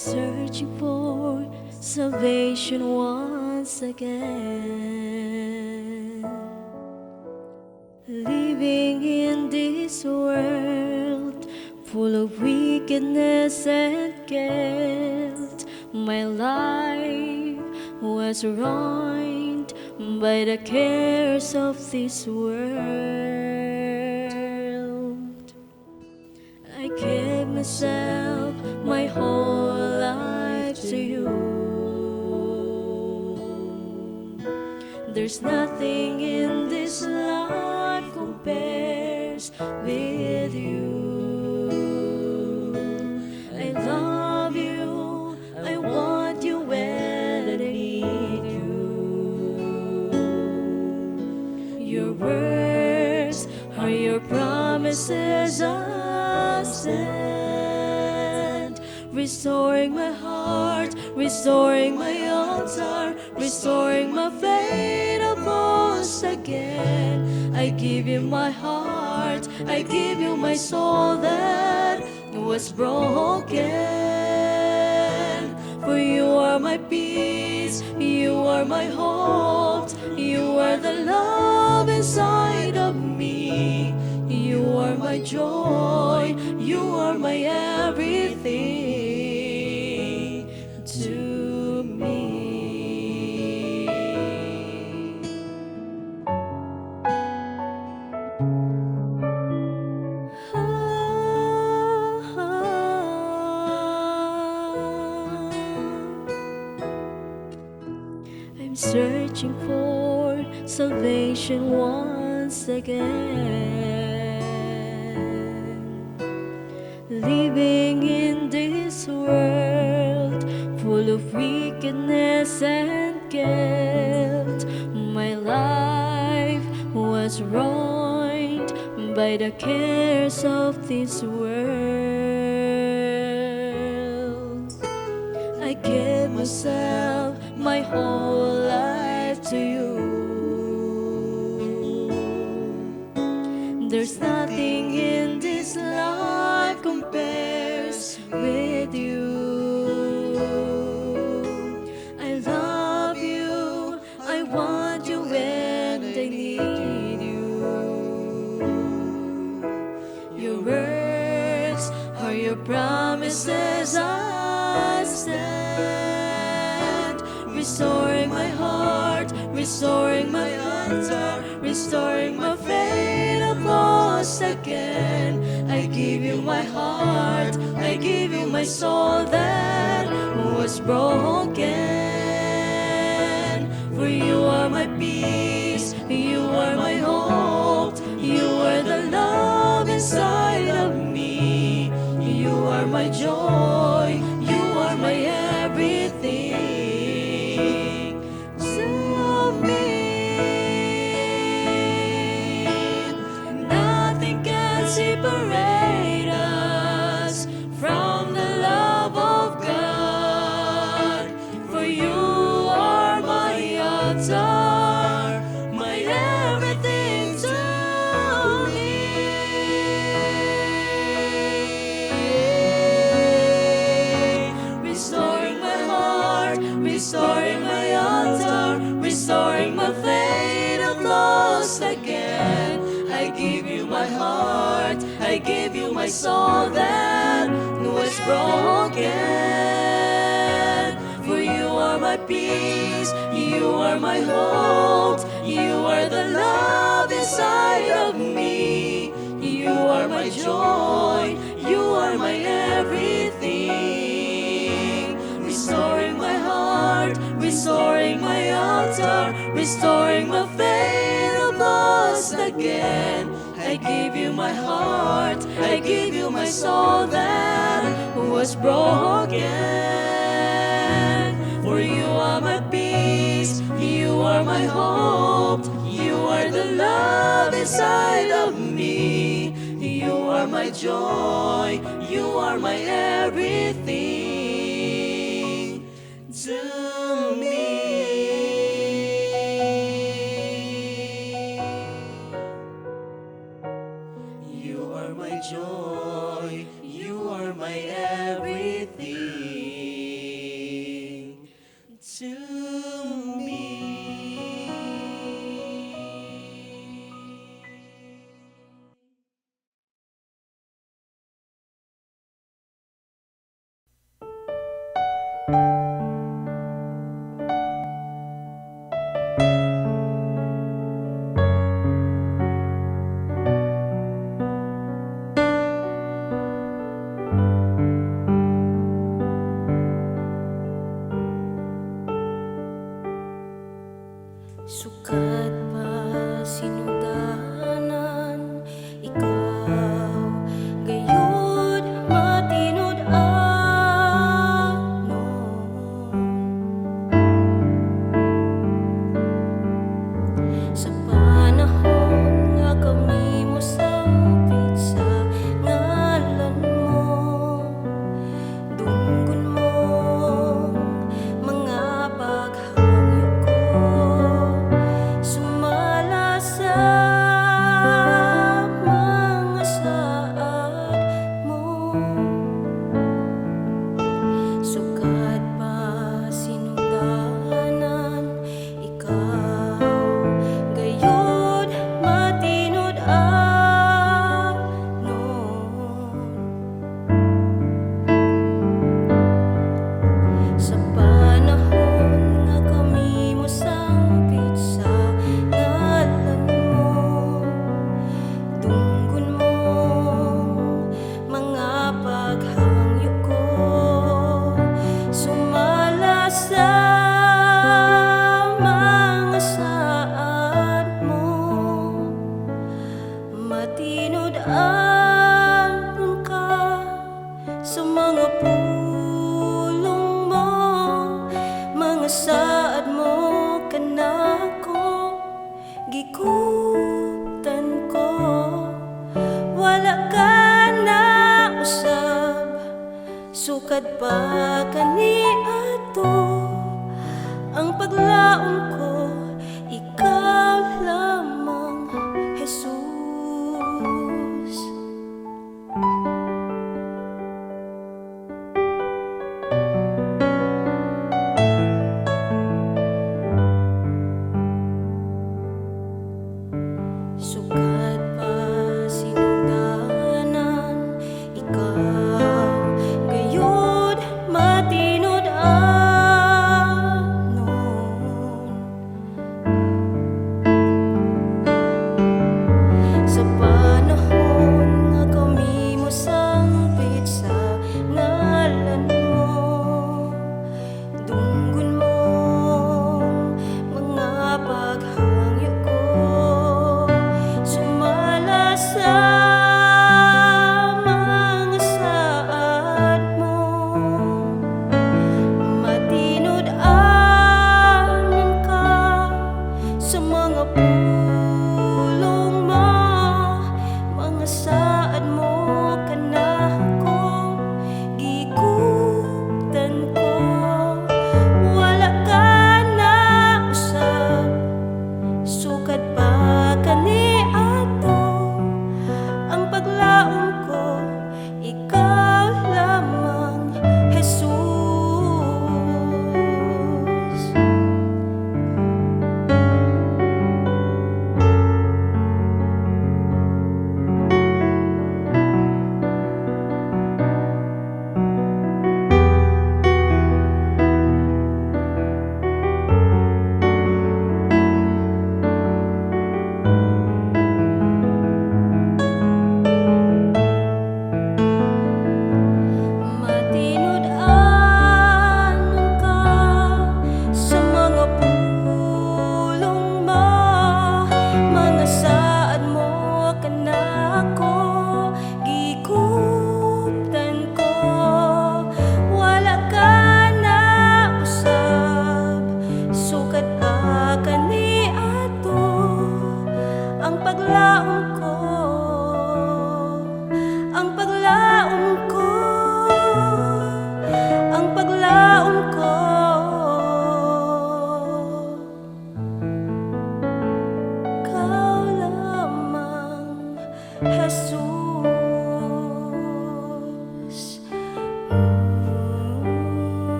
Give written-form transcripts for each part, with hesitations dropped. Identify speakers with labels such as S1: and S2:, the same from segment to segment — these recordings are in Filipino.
S1: Searching for salvation once again, living in this world full of wickedness and guilt. My life was ruined by the cares of this world. I gave myself, my whole life to you. There's nothing in this life compares with you. I love you, I want you and I need you. Your words are your promises I stand, restoring my heart, restoring my altar, restoring my faith once again. I give you my heart, I give you my soul that was broken. For you are my peace, you are my hope, you are the love inside of me. You are my joy, you are my everything to me. I'm searching for salvation once again, living in this world full of wickedness and guilt. My life was ruined by the cares of this world. I gave myself, my whole life to you. There's nothing in this life compares with you. I love you, I want you and I need you. Your words are your promises I stand, restoring my heart, restoring my altar, restoring my faith once again. I give you my heart, I give you my soul that was broken. For you are my peace, you are my hope, you are the love inside of me. You are my joy, you are my everything to me. Nothing can separate us from the love of God. For you are my altar, my everything to me. Restoring my heart, restoring my altar, restoring my faith I've lost again. I give you my heart, I give you my soul that was broken. For you are my peace, you are my hope, you are the love inside of me. You are my joy, you are my everything. Restoring my heart, restoring my altar, restoring my faith I've lost again. I give you my heart, I give you my soul that was broken. For you are my peace, you are my hope, you are the love inside of me. You are my joy, you are my everything to me. You are my joy, you are my everything.
S2: Sukat pa sinugdanan, ikaw gayud matinud-anon. Sa panahon nga kami mosangpit sa ngalan mo, dunggon mo mga paghangyo ko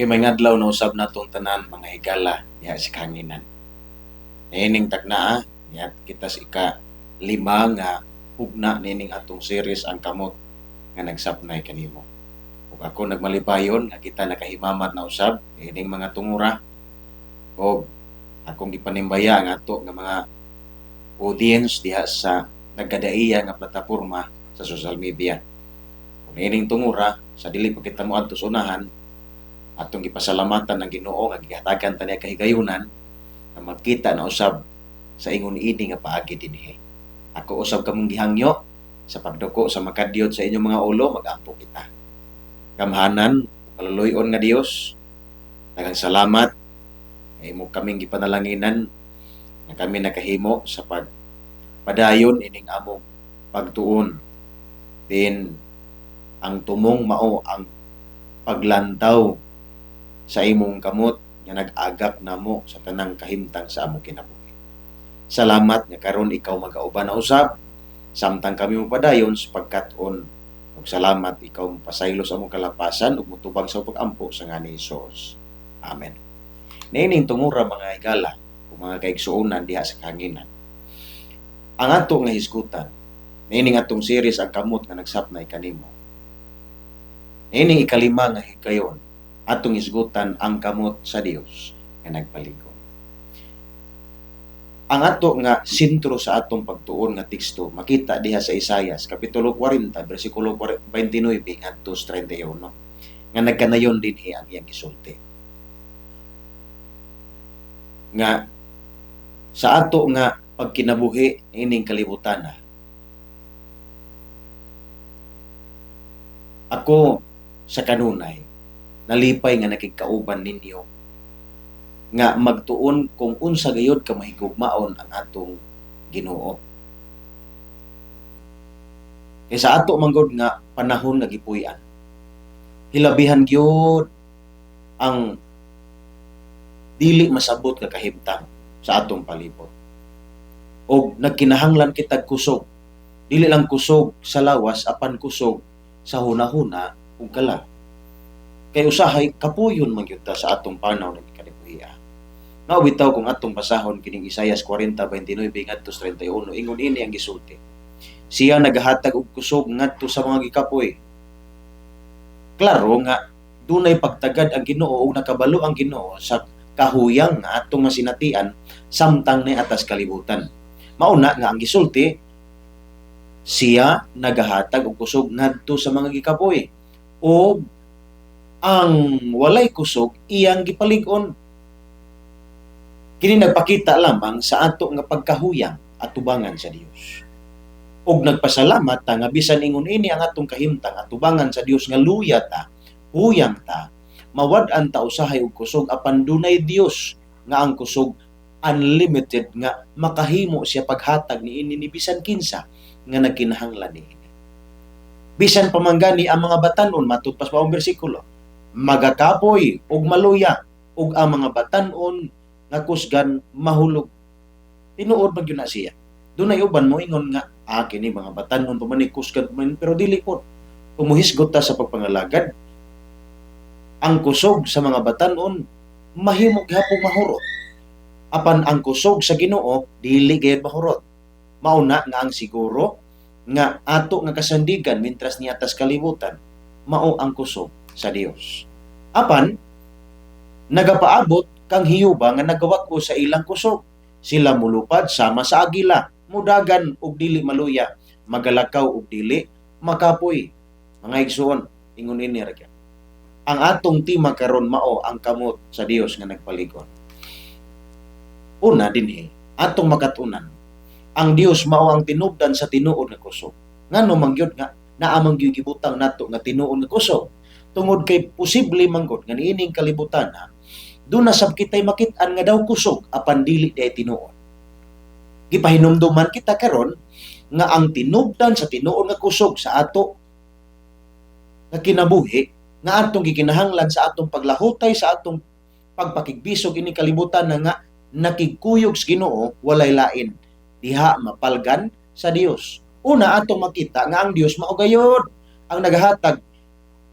S3: Kay may ngadlaw na usab natong tanan mga higala diha sa kanginan. Nining tagnaa, niya kita sa ika-5 nga hugna nining atong series ang kamot nga nagsapnay kanimo. Ug ako nagmalipayon nga kita nakahimamat na usab nining mga tungura o akong gipanimbaya nga ato nga mga audience diha sa nagkadaiya nga plataporma sa social media. Kung nining tungura sa dili pa kita moadto sa unahan, atong gipasalamatan ng Ginoo nga gihatagan ta niya kahigayunan na magkita na usab sa ingon ini nga paagi dinhi. Ako usab kamong gihangyo sa pagduko sa makadyot sa inyong mga ulo, mag-ampo kita. Kamhanan, maluluyon nga Dios, daghang salamat ay mo kaming gipanalanginan nga kami nakahimo sa pagpadayon ining among pagtuon. Then ang tumong mao ang paglantaw sa imong kamot nga nag-agak namo sa tanang kahimtang sa among kinabuhi. Salamat nga karon ikaw magauban na usab samtang kami mopadayon sa pagkat-on. Ug salamat ikaw mapasaylo sa among kalapasan ug motubag sa pag-ampo sa ngani Hesus. Amen. Nining tungura mga higala o mga kaigsuonan diha sa kanginan. Ang ato nga hisgutan, nining atong series ang kamot nga nagsapnay kanimo. Nining ika-5 nga higayon, atong isgutan ang kamot sa Dios nga nagpaligon. Ang ato nga sentro sa atong pagtuon nga teksto makita diha sa Isaias kapitulo 40 bersikulo 29 ngadto 31 nga nagkanayon dinhi ang iyang gisulti. Nga sa ato nga pagkinabuhi ining kalibutan ako sa kanunay nalipay nga nakikauban ninyo nga magtuon kung unsa gayud ka mahigugmaon ang atong Ginoo. Kay sa ato manggod nga panahon nga gipuy-an. Hilabihan gyud ang dili masabot nga kahimtang sa atong palibot. Og nagkinahanglan kitag kusog. Dili lang kusog sa lawas apan kusog sa hunahuna ug kalag. Kay usahay kapuyon man gyud ta sa atong panaw nga kalibuhian. Mao bitaw kung atong basahon kining Isaias 40:29 ngadto 31 ingon ini ang gisulti. Siya nagahatag og kusog ngadto sa mga gikapoy. Klaro nga dunay pagtagad ang Ginoo ug nakabalo ang Ginoo sa kahuyang nga atong masinatian samtang ni atas kalibutan. Mauna nga ang gisulti siya nagahatag og kusog ngadto sa mga gikapoy o ang walay kusog iyang gipalig-on. Kini nagpakita lamang sa ato nga pagkahuyang at tubangan sa Dios. Og nagpasalamat ta nga bisan ingon ini ang atong kahimtang at tubangan sa Dios nga luya ta, huyang ta, mawad-an ta usahay og kusog apan dunay Dios nga ang kusog unlimited nga makahimo siya paghatag niini ni bisan kinsa nga nagkinahanglan niini. Bisan pamanggani ang mga batan-on matud pa ang bersikulo, magakapoy og maluya ug ang mga batan-on nga kusgan mahulog. Tinuod man gyud na siya. Dunay uban mo ingon nga kini mga batan-on pa man kusgan man pero dili pod. Umuhisgot ta sa pagpangalagad. Ang kusog sa mga batan-on mahimog hapong mahurot. Apan ang kusog sa Ginoo dili gayud mahurot. Mauna nga ang siguro nga ato nga kasandigan mintras ni atas kalibutan mao ang kusog sa Dios. Apan nagapaabot kang hiyuba nga nagawag-o sa ilang kusog. Sila mulupad sama sa agila, mudagan og dili maluya, magalakaw og dili makapoy. Mga igsoon, ingon ini ra. Ang atong tema karon mao ang kamot sa Dios nga nagpaligon. Una dinhi, atong makatunan. Ang Dios mao ang tinubdan sa tinuod nga kusog. Ngano man gyud nga naamang gyud gibutang nato nga tinuod nga kusog. Tungod kay posible manggod nga niining kalibutan doon na sab kita'y makit-an nga daw kusog apan dili day tinuod. Gipahinumduman kita karon nga ang tinubdan sa tinuod nga kusog sa ato nga kinabuhi nga atong gikinahanglan sa atong paglahutay sa atong pagpakigbisog ini kalibutan na nga nakigkuyog sa Ginoo walay lain diha mapalgan sa Dios. Una atong makita nga ang Dios mao gayud ang naghatag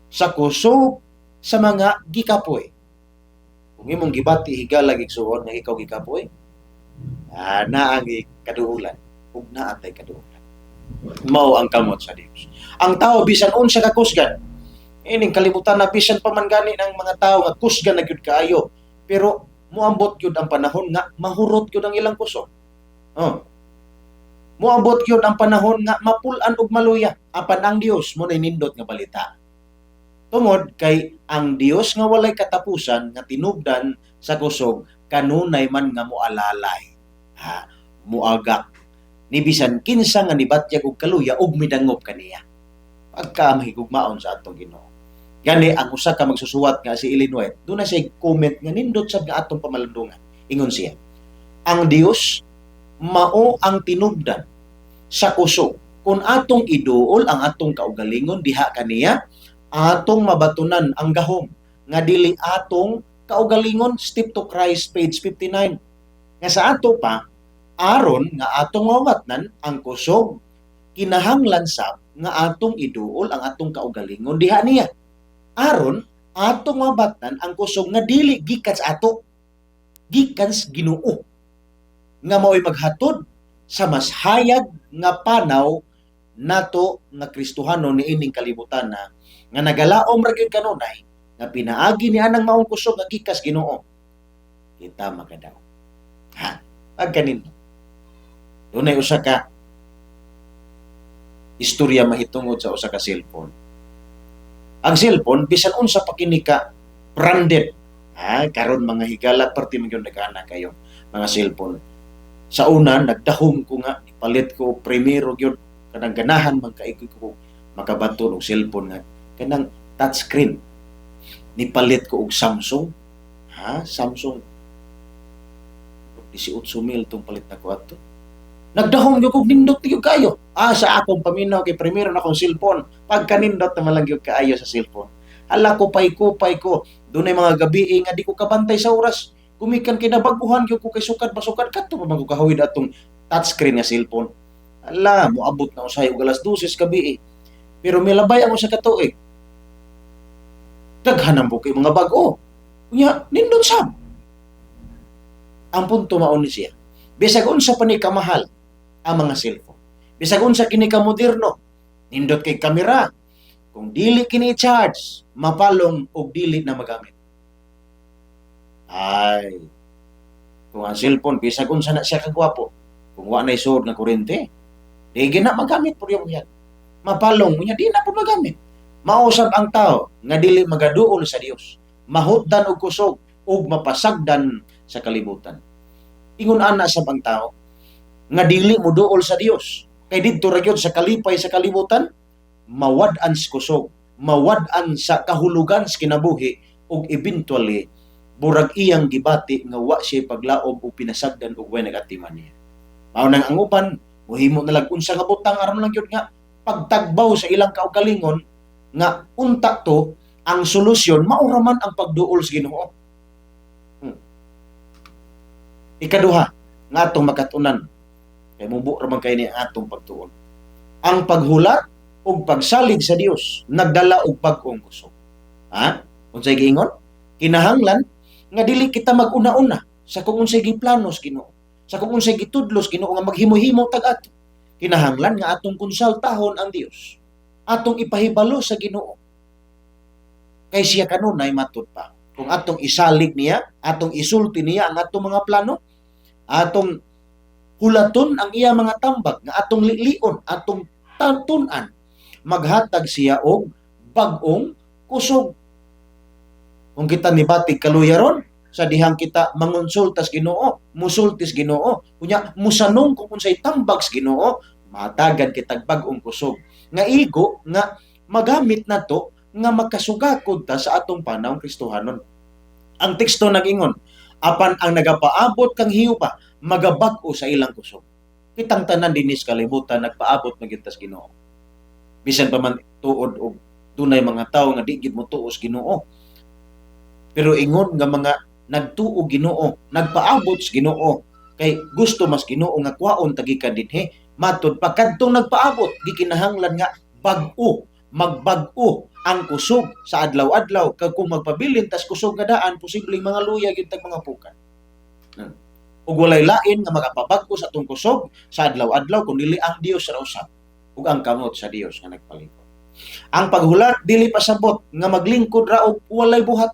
S3: sa kusog sa mga gikapoy. Kung imong gibati higala gigsuon nga ikaw gikapoy, na ang kaduulan ug naa tay kaduulan. Mao ang kamot sa Dios. Ang tao bisan unsa ka kusgan, ining kalibutan na bisan pa man gani ng mga tao nga kusgan na gyud kaayo, pero moambot gyud ang panahon nga mahurot gyud ang ilang kusog. Oh. Moambot gyud ang panahon nga mapul-an og maluya apan ang Dios mo nindot nga balita. Tungod kay ang Dios nga walay katapusan nga tinubdan sa kusog kanunay man nga moalalay. Muagak ni bisan kinsa nga nibatyag og kaluya ug midangop kaniya. Pagka mahigugmaon sa atong Ginoo. Gani ang usa ka magsusuwat nga si Ellen White, doon na siya comment nga nindot sad nga atong pamalandungan. Ingon siya, ang Dios mao ang tinubdan sa kusog. Kung atong iduol ang atong kaugalingon diha kaniya, atong mabatunan ang gahom nga dili atong kaugalingon. Step to Christ, page 59. Nga sa ato pa, aron nga atong mawatnan ang kusog, kinahanglan sab nga atong iduol ang atong kaugalingon diha niya. Aron atong mabatnan ang kusog nga dili gikan sa ato, gikan sa Ginoo nga mao'y maghatod sa mas hayag nga panaw nato nga Kristohano ni ining kalibutan na nga nagalaom ra gyud kanunay nga pinaagi ni anang maong kusog nga gikas Ginoo. Kita magadaw. Pagkanin. Dunay usa ka istorya mahitungod sa usa ka cellphone. Ang cellphone bisan unsa pa kini ka branded. Karon mga higala perti man gyud nagana kayo mga cellphone. Sa una nagdahom ko nga ipalit ko primero gyud kanang ganahan man kaig ko makabaton og cellphone nga kanang touchscreen. Nipalit ko og Samsung. Samsung 18,000 tong palit na ko ato. Nagdahom gyud kog nindot gyud kayo. Sa akong paminaw kay primero na akong cellphone. Pagka nindot naman lang gyud kaayo sa cellphone. Hala ko pay ko. Dunay mga gabi nga di ko kabantay sa oras. Kumikan kay nabaguhan gyud ko kay sukad masukad kadto pa man ko kahawid atong touchscreen nga cellphone. Hala, moabot na usay og alas 12 gabi. Pero milabay ang usa ka tuig. Daghanan po kay mga bag-o. Unya, nindot sab. Ang punto mao ni siya. Bisag unsa pa ni kamahal ang mga cellphone. Bisag unsa kini ka moderno, nindot kay kamera. Kung dili kini i-charge, mapalong og dili na magamit. Kung ang cellphone bisag unsa na siya kagwapo, kung wa na isod nga kuryente, di na magamit pud yan. Mapalong unya di na pud magamit. Mausab ang tao nga dili magaduol sa Dios, mahutdan og kusog ug mapasagdan sa kalibutan. Ingon ana sab ang tao nga dili mo duol sa Dios. Kay didto ra gyud sa kalipay sa kalibutan, mawad-an sa kusog, mawad-an sa kahulugan sa kinabuhi ug eventually burag iyang gibati nga wa siya paglaom o pinasagdan og way nagatiman niya. Mao nang ang uban, mohimo na lang unsa nga butang aron lang gyud nga pagtagbaw sa ilang kaugalingon nga unta to ang solusyon mao ra man ang pagduol sa Ginoo. Ikaduha, nga atong makatunan kay mubo ra man kay ni atong pagtuon. Ang paghulat ug pagsalig sa Dios nagdala og bag-ong kusog. Unsay giingon? Kinahanglan nga dili kita mag-una-una sa kung unsay giplanos Ginoo, sa kung unsay gitudlos Ginoo nga maghimo-himo tag-ato. Kinahanglan nga atong konsultahon ang Dios, atong ipahibalo sa Ginoo. Kay siya kanunay matud pa. Kung atong isalig niya, atong isulti niya ang atong mga plano, atong hulaton ang iya mga tambag, nga atong lilion, atong tatunan, maghatag siya og bag-ong kusog. Kung kita nibatig kaluyaron, sa dihang kita mangonsultas Ginoo, musultis Ginoo, kunya musanong kung unsay tambag sa Ginoo, matagan kitag bag-ong kusog. Nga igo nga magamit nato nga makasugakod ta sa atong panahon Kristohanon. Ang teksto nag-ingon, apan ang nagapaabot kang hiupa, magabag-o sa ilang kusog. Kitang tanan dinis kalibutan nagpaabot na gyud tas Ginoo. Bisan pa man tuod og dunay mga tawo nga di gid mo tuos Ginoo. Pero ingon nga mga nagtuo Ginoo, nagpaabot sa Ginoo, kay gusto mas Ginoo nga kwaon tagikan dinhi. Matud pagkadtong nagpaabot, gikinahanglan nga bag-o, magbag-o ang kusog sa adlaw-adlaw kag kung magpabilin tas kusog nga daan posibleng mga luya gyud tag mga pukan. Ug walay lain nga magapabag-o sa atong kusog sa adlaw-adlaw kun dili ang Dios ra usab ug ang kamot sa Dios nga nagpalingkod. Ang paghulat dili pasabot nga maglingkod ra og walay buhat.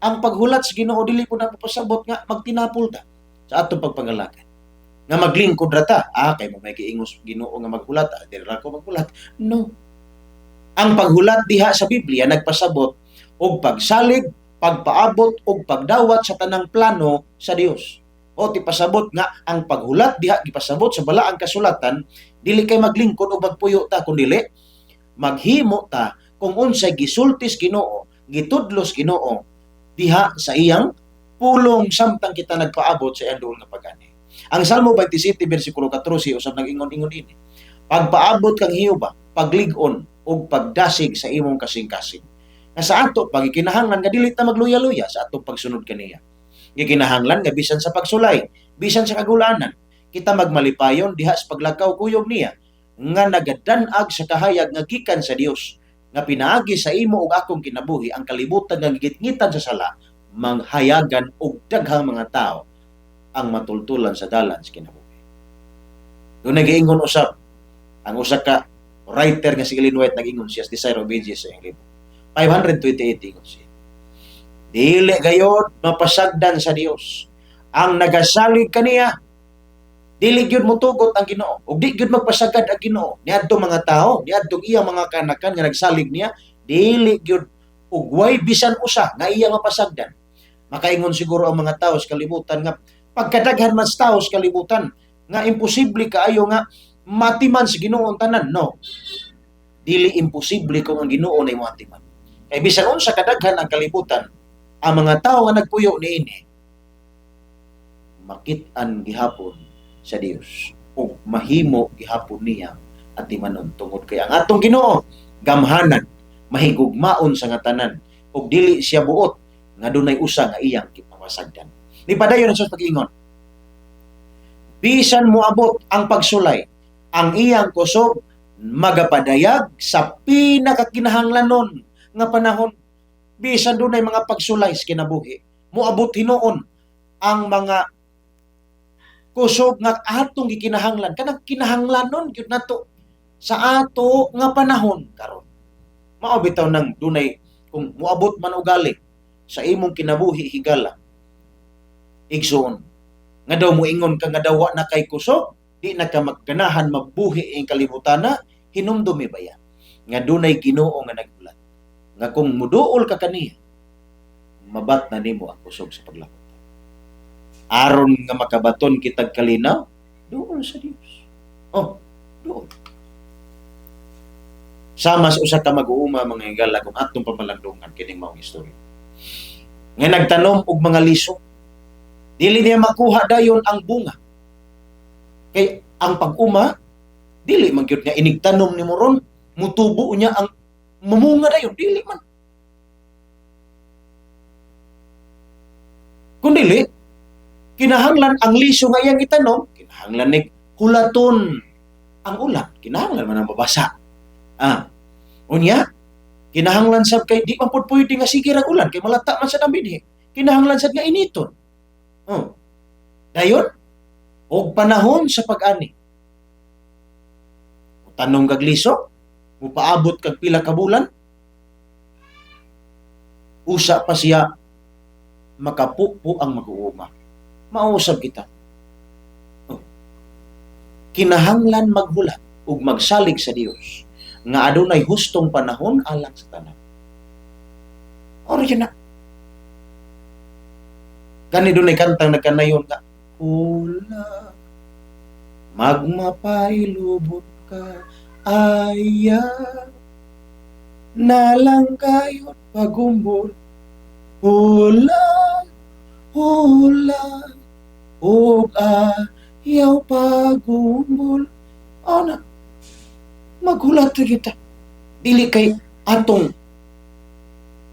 S3: Ang paghulat sa Ginoo dili po na pasabot nga magtinapol ta sa atong pagpangalagad. Nga maglingkod ra ta, kay mo may giingos Ginoo nga maghulat, dili ra ko maghulat. No. Ang paghulat diha sa Biblia nagpasabot og pagsalig, pagpaabot og pagdawat sa tanang plano sa Dios. O ti pasabot nga ang paghulat diha gipasabot sa balaang kasulatan dili kay maglingkod o magpuyo ta kundi maghimo ta kung unsay gisultis Ginoo, gitudlos Ginoo diha sa iyang pulong samtang kita nagpaabot sa iyang duol nga pag-ani. Ang Salmo 27 bersikulo 14 usab nag-ingon-ingon ini. Pagpaabot kang Hiyuba, paglig-on ug pagdasig sa imong kasing-kasing. Nga sa ato pagikinahanglan nga dili ta magluya-luya sa atong pagsunod kaniya. Gikinahanglan nga bisan sa pagsulay, bisan sa kagulanan, kita magmalipayon diha sa paglakaw kuyog niya nga nagadanag sa kahayag nga gikan sa Dios nga pinaagi sa imo ug akong kinabuhi ang kalibutan nga gigit-ngitan sa sala manghayagan og daghang mga tao ang matultulan sa dalan sa kinabuhi. Doon nag-iingon usab ang usa ka writer nga si Ellen White nag-ingon siya sa Desire of Ages sa iyang libro. 528 ingon siya. Dili gayod mapasagdan sa Dios ang nagasalig kaniya. Dili gyud motugot ang Ginoo ug di gyud magpasagad ang Ginoo niadtong mga tao, niadtong iyang mga kanakan nga nagsalig niya, dili gyud ug way bisan usa nga iya mapasagdan. Makaingon siguro ang mga tao sa kalibutan nga pagkadaghan mas tao sa kalibutan nga imposible kaayo nga matiman sa Ginoo ang tanan. No. Dili imposible kung ang Ginoo nay matiman. Kay bisan unsa kadaghan ang kalibutan, ang mga tao nga nagpuyo niini makit-an gihapon sa Dios ug mahimo gihapon niya at timanon tungod kay ang atong Ginoo gamhanan, mahigugmaon sa nga tanan ug dili siya buot nga dunay usa nga iyang gipawasagdan. Ni padayon sa pag-ingon. Bisan moabot ang pagsulay, ang iyang kusog magapadayag sa pinakakinahanglanon nga panahon. Bisan dunay mga pagsulay sa kinabuhi, moabot hinuon ang mga kusog nga atong gikinahanglan kanang kinahanglanon gyud nato sa ato nga panahon karon. Mao bitaw nang dunay kung moabot man ugali sa imong kinabuhi higala. Igsoon nga daw moingon ka nga daw na kay kusog, di na ka magganahan mabuhi ing kalibutana, hinumdumi ba yan? Nga dunay Ginoo nga nagbulat. Nga kung muduol ka kaniya, mabat na nimo ang kusog sa paglakot. Aron nga makabaton kitag kalinaw, doon sa Dios. Doon. Sama sa usa ka mag-uuma mga higala kung atong pamalagdungan kining maong istorya. Nga nagtanom og mga liso, dili niya makuha dayon ang bunga. Kay ang pag-uma, dili man gyud nga inigtanom ni moron, mutubo niya ang mamunga dayon, dili man. Kung dili, kinahanglan ang liso nga iyang itanom, kinahanglan ni hulaton ang ulan, kinahanglan man ang mabasa. Unya, kinahanglan sab kay di man pud pwede nga sige ra ulan kay malata man sa dambidhi. Kinahanglan sad nga initon. Dayon, og panahon sa pag-ani. Tanong kag liso, mupaabot kag pila ka bulan, usa pa siya makapupo ang mag-uuma. Mausab kita. Kinahanglan maghulat ug magsalig sa Dios nga adunay hustong panahon alang sa tanan. Oro yun na. Gani dunay kantang nagkanayon nga, hula, magmapailubot ka, aya, nalang kayot pagumbol, hula, hula, ug ayaw pagumbol. Na, maghulat kita. Dili kay atong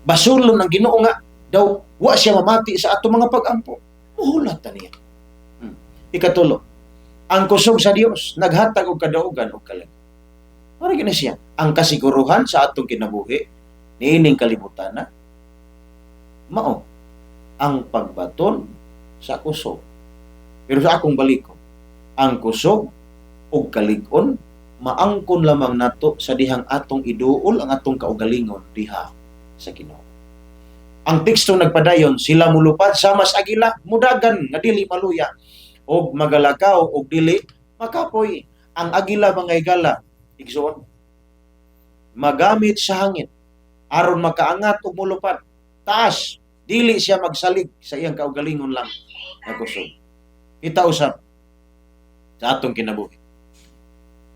S3: basulon ng Ginoo nga daw wa siya mamati sa atong mga pag-ampo. Muhulat ta niya. Ikatulo, ang kusog sa Dios naghatag og kadaugan og kalag. Para gina siya. ang kasiguruhan sa atong kinabuhi niining kalibutan na mao ang pagbaton sa kusog. Pero sa akong balikon, ang kusog ug kalig-on maangkon lamang nato sa dihang atong iduol ang atong kaugalingon diha sa Ginoo. Ang teksto nagpadayon, sila mulupad sa mas agila, mudagan nga dili maluya, og magalakaw og dili makapoy. Ang agila mga higala, igsoon, magamit sa hangin aron makaangat og mulupad taas, dili siya magsalig sa iyang kaugalingon lang nga kusog. Kita usab sa atong kinabuhi,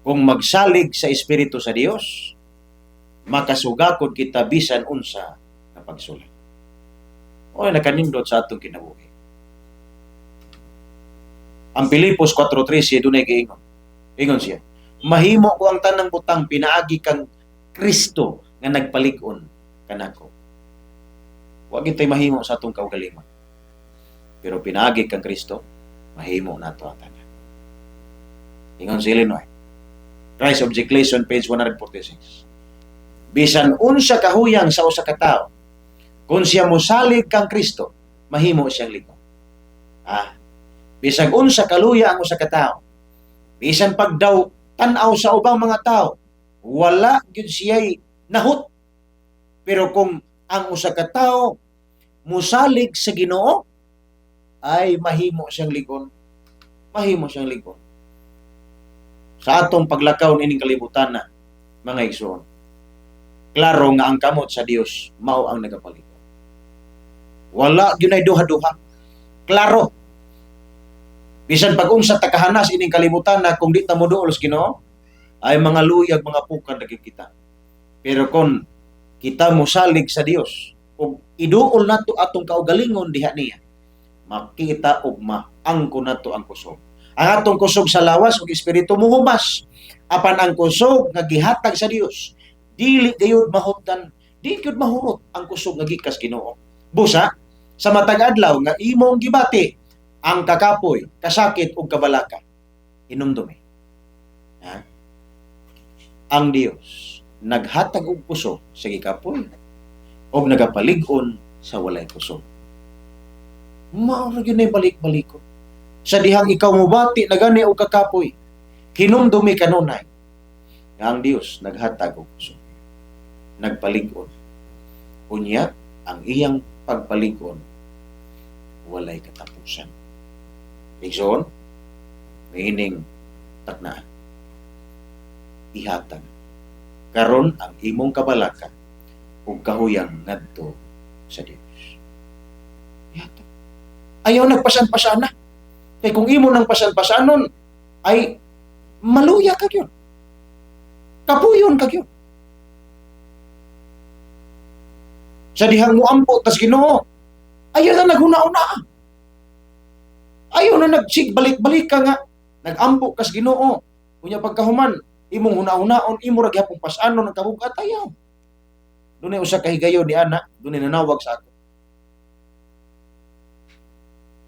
S3: kung magsalig sa Espiritu sa Dios, makasugakod kita bisan unsa nga pagsulat. O nakanindot sa atong kinabuhi. Ang Pilipos 4:13 dunay giingon. Ingon siya, mahimo ko ang tanang butang pinaagi kang Kristo nga nagpalig-on kanako. Wa gitay mahimo sa atong kaugalingon. Pero pinaagi kang Kristo, mahimo nato ang tanan. Ingon si Illinois. Christ Object Lesson, page 146. Bisan unsa kahuyang sa usa ka tawo, kung siya mosalig kang Kristo, mahimo siyang ligon. Bisan unsa kaluya ang usa ka tawo, bisan pag daw tan-aw sa ubang mga tao, wala gyud siya'y nahut. Pero kung ang usa ka tawo mosalig sa Ginoo, ay mahimo siyang ligon. Mahimo siyang ligon. Sa atong paglakaw ining kalibutan na, mga igsoon, klaro nga ang kamot sa Dios mao ang nagapaligon. Wala gyud ay duha-duha. Klaro. Bisan pag unsa takahanas ining kalibutan na kung di ta moduol sa Ginoo, ay mga luyag, mga pukad na kita. Pero kung kita mosalig sa Dios, ug iduol nato atong kaugalingon diha niya, makita ug maangko nato ang kusog. Ang atong kusog sa lawas ug espiritu muhubas. Apan ang kusog nga gihatag sa Dios, dili gayud mahutdan, di gyud mahurot ang kusog nga gikas Ginoo. Busa sa matag adlaw nga imong gibati ang kakapoy, kasakit ug kabalaka, hinumdumi. Ang Dios naghatag og kusog sa gikapoy ug nagapalig-on sa walay kusog. Mao ra gyud nay balik-balikon. Sa dihang ikaw mobati na gani og kakapoy, hinumdumi kanunay nga ang Dios naghatag og kusog, nagpalig-on. Unya ang iyang pagpalig-on walay katapusan. Igsoon, meaning taknaan. Ihatag karon ang imong kabalaka ug kahuyang ngadto sa Dios. Ihatag. Ayaw nagpasan-pasana. Kay kung imo nang pasan-pasanon, ay maluya ka yun. Kapuyon ka yun. Sa dihang mo ampo, tas Ginoo, ayaw na naghuna-una. Ayaw na nagsig-balik-balik ka nga. Nag-ampo kas Ginoo. Kunya pagkahuman, imong huna-hunaon, imo ra gyapon pasanon ang kabugat, ayaw. Dunay usa ka higayon ni ana, dunay nanawag sa ako.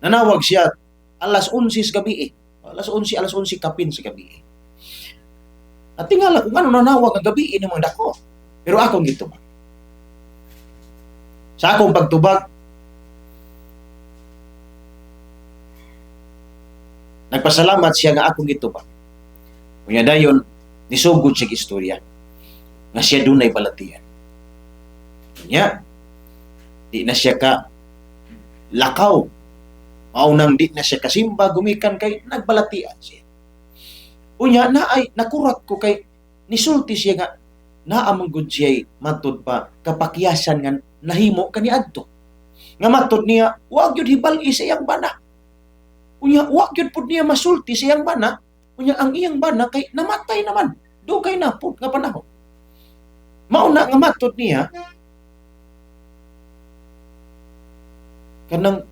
S3: Nanawag siya alas 11 sa gabi. Alas 11 kapin sa gabi. At tingala kung ano nanawag ang gabi ni mga dako. Pero akong gitubag. Sa akong pagtubag, nagpasalamat siya nga akong gitubag. Kunya dayon, nisugod siya istorya nga siya dunay balatian. Kunya, di na siya ka lakaw. Maunang di na siya kasimba, gumikan kay nagbalatian siya. Unya na ay nakurat ko kay nisulti siya nga naamanggod siya matod pa kapakyasan nga nahimo kaniadto. Nga matod niya, wag yun hibal-i sa iyang bana. Unya, wag yun po niya masulti sa iyang bana. Unya, ang iyang bana kay namatay naman. Dugay na po nga panahon. Mauna nga matod niya, kanang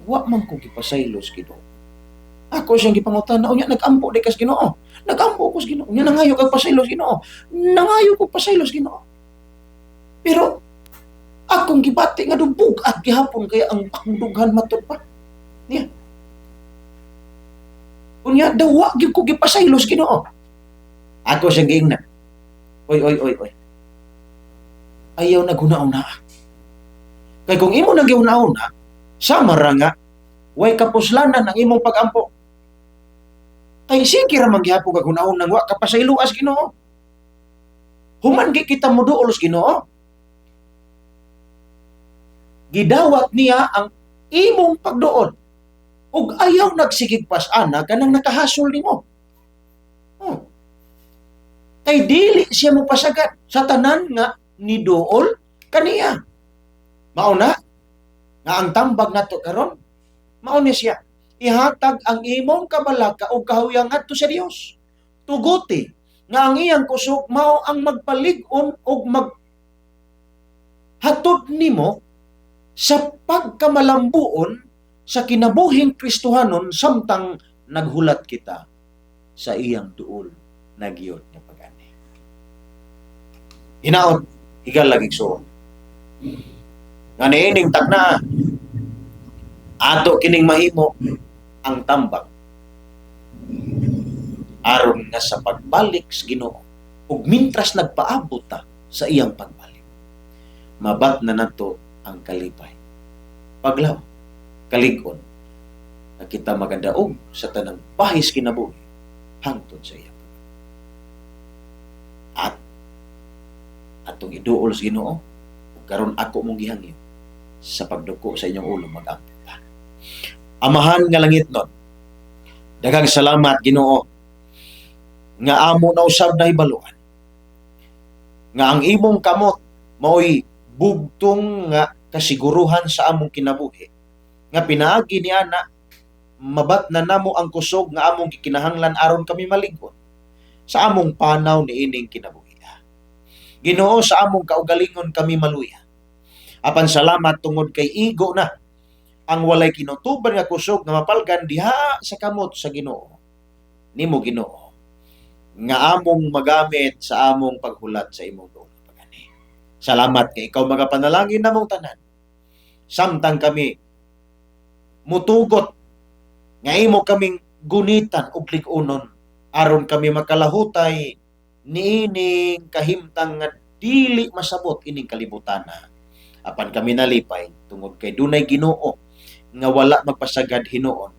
S3: wa man ko gipasaylos Ginoo. Ako siyang gipangutan-na, unya nag-ampo di kas Ginoo. Nag-ampo ko sa Ginoo. Unya nangayo kag pasaylos Ginoo. Nangayo ko pasaylos Ginoo. Pero akong gibati nga dubog at gihapon kaya ang akong dughan matud pa. Niya. Unya daw wa gyud ko gipasaylos Ginoo. Ako siyang giingnan. Oy. Ayaw na guna-una. Kay kung imo nang giuna-una, sama ra nga way kapuslanan ang imong pag-ampo. Kay sige ra man gihapon kag guna-una wa kapasayloas Ginoo. Human gi kita moduol sa Ginoo. Gidawat niya ang imong pagduol. Ug ayaw nagsigigpas ana kanang nakahasol nimo. Kay dili siya mo pasagad sa tanan nga ni duol kaniya. Mauna nga ang tambag nato karon mao ni siya ihatag ang imong kabalaka o kahuyang ngadto sa Dios. Tuguti nga ang iyang kusog mao ang magpalig-on og maghatod nimo sa pagkamalambuon sa kinabuhing Kristohanon samtang naghulat kita sa iyang duol na giyot nga pag-ani. Hinaot, higal lagig suon. Nga niining tagna, ato kining mahimo ang tambag aron nga sa pagbalik sa Ginoo ug mintras nagpaabot ta sa iyang pagbalik. Mabat na nato ang kalipay. Paglaw, kalig-on na kita magadaog sa tanang bahis kinabuhi hangtod sa iya. At atong iduol sa Ginoo karon ako mong gihangyo sa pagduko sa inyong ulo mag-ampo ta. Amahan nga langit nun, daghang salamat Ginoo nga amo na usab na hibaluan nga ang imong kamot mao'y bugtong nga kasiguruhan sa among kinabuhi nga pinaagi ni ana mabat na namo ang kusog nga among gikinahanglan aron kami malig-on sa among panaw ni ining kinabuhi. Ginoo, sa among kaugalingon kami maluya. Apan salamat tungod kay igo na ang walay kinutuban nga kusog nga mapalgan diha sa kamot sa Ginoo. Nimo Ginoo nga among magamit sa among paghulat sa imong duol pagani. Salamat kay ikaw magapanalangin namong tanan. Samtang kami mutugot nga imo kaming gunitan ug lig-unon aron kami makalahutay niining kahimtang nga dili masabot ining kalibutana. Apan kami nalipay tungod kay dunay Ginoo nga wala magpasagad hinuon,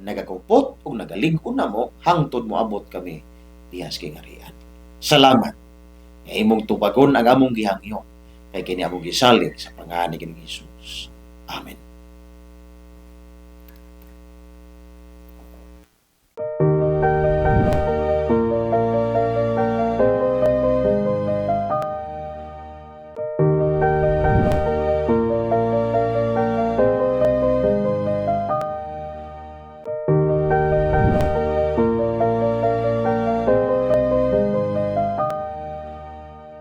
S3: nagakupot ug nagalig-on namo hangtod moabot kami dihas kay ngarian. Salamat nga imong tubagon ang among gihangyo kay kini among gisalig sa pangalan ni Hesus. Amen.